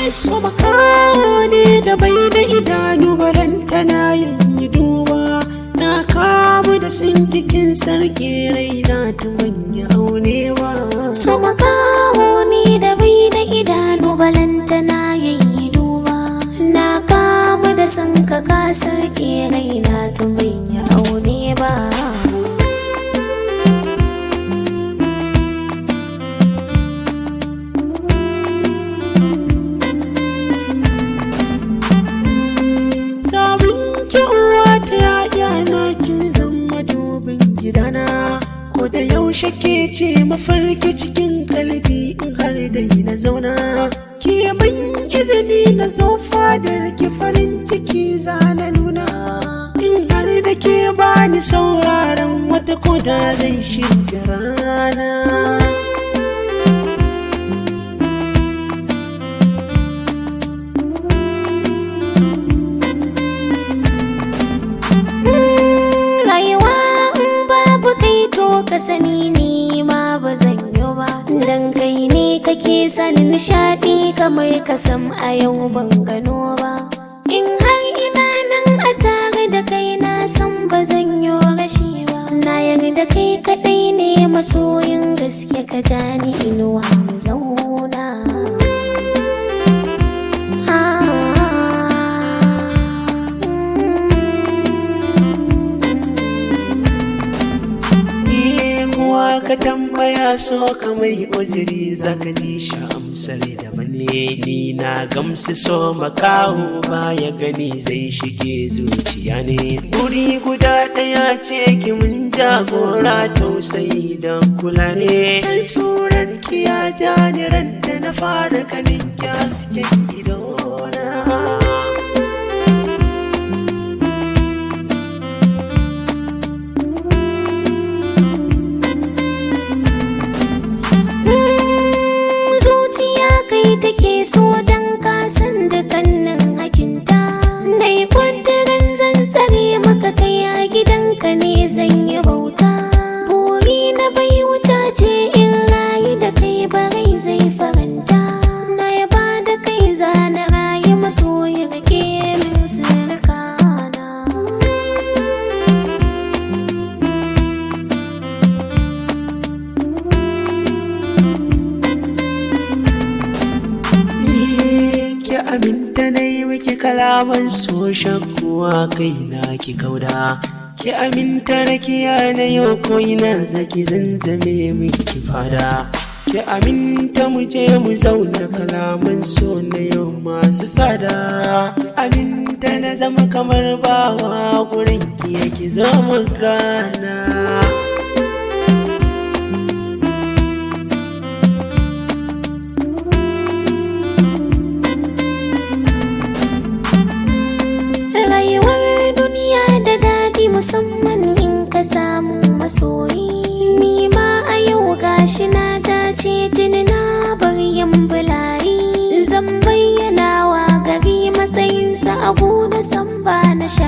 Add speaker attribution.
Speaker 1: So makaho ne da bai da idanu balantana yi duba, na kamu da sintikin sarki raina ta manya aunewa.
Speaker 2: So makaho ne da bai da idanu balantana yi duba, na kamu da sanka ka sarki raina ta manya aune ba.
Speaker 1: Ko da yaushe ke ce mafarki cikin kalbi in har da yi na zauna, ki min izini na zo fadar ki farin ciki za na nuna, in har da ke bani sauraron wata koda zai shiga rana.
Speaker 2: Ka sani ni ma ba zan yi ba, dan kai ne kake sani nishaɗi kamar ka sam a yau ban gano ba. In har ina nan a tare da kai na san ba zan yi rashi ba, na yarda kai kaɗai ne masoyin gaske ka ja ni inuwa mu zauna.
Speaker 1: Ka tambaya so ka mai uzuri zaka ji shi amsar da bane, ni na gamsu so makaho baya gani zai shige zuciya ne. Wuri guda ɗaya ce ki mun jagora tausayi don kula ne, kai surar ki ya ja ni ran da na fara ganin ki hasken idona.
Speaker 2: Take so dan kasan da kannan hakinta, dai kwantaran zan tsare maka kai a gidanka ne zan yi bauta. Buri na bai wuta ce in rayu da kai barai zai faranta, na yaba da kai zana rayu masoyi rike min sirkana.
Speaker 1: Aminta na yi miki kalaman so shakkuwa kai na ki kauda, ki aminta da na yau koyi nan zaki zanzame miki fada, ki aminta mu je mu zauna kalaman so na yau masu tsada, aminta na zama kamar bawa gurin ki yake zama gana.
Speaker 2: Musamman in ka samu masoyi, ni ma a yau gashi na dace tuni na bar yan bulayi, zan bayyana wa gari matsayinsa a da san ba na sha.